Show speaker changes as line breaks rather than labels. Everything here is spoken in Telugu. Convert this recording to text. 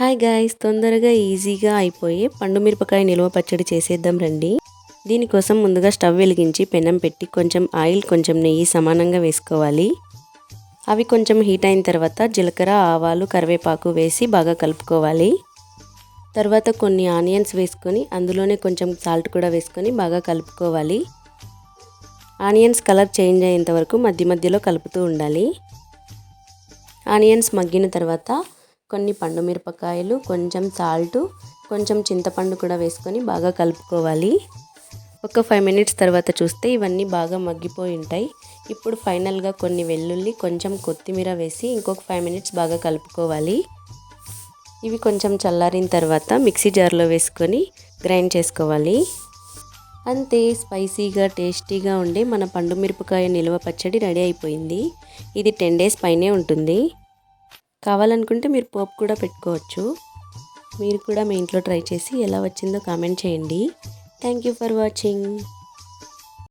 హాయ్ గాయ్స్, తొందరగా ఈజీగా అయిపోయే పండు మిరపకాయ నిల్వ పచ్చడి చేసేద్దాం రండి. దీనికోసం ముందుగా స్టవ్ వెలిగించి పెనం పెట్టి కొంచెం ఆయిల్ కొంచెం నెయ్యి సమానంగా వేసుకోవాలి. అవి కొంచెం హీట్ అయిన తర్వాత జీలకర్ర, ఆవాలు, కరివేపాకు వేసి బాగా కలుపుకోవాలి. తర్వాత కొన్ని ఆనియన్స్ వేసుకొని అందులోనే కొంచెం సాల్ట్ కూడా వేసుకొని బాగా కలుపుకోవాలి. ఆనియన్స్ కలర్ చేంజ్ అయ్యేంత వరకు మధ్య మధ్యలో కలుపుతూ ఉండాలి. ఆనియన్స్ మగ్గిన తర్వాత కొన్ని పండు మిరపకాయలు, కొంచెం సాల్ట్, కొంచెం చింతపండు కూడా వేసుకొని బాగా కలుపుకోవాలి. ఒక 5 మినిట్స్ తర్వాత చూస్తే ఇవన్నీ బాగా మగ్గిపోయి ఉంటాయి. ఇప్పుడు ఫైనల్గా కొన్ని వెల్లుల్లి, కొంచెం కొత్తిమీర వేసి ఇంకొక 5 మినిట్స్ బాగా కలుపుకోవాలి. ఇవి కొంచెం చల్లారిన తర్వాత మిక్సీ జార్లో వేసుకొని గ్రైండ్ చేసుకోవాలి. అంతే, స్పైసీగా టేస్టీగా ఉండే మన పండు మిరపకాయ నిల్వ పచ్చడి రెడీ అయిపోయింది. ఇది 10 డేస్ పైనే ఉంటుంది. కావాలనుకుంటే మీరు పోపు కూడా పెట్టుకోవచ్చు. మీరు కూడా మీ ఇంట్లో ట్రై చేసి ఎలా వచ్చిందో కామెంట్ చేయండి. Thank you for watching.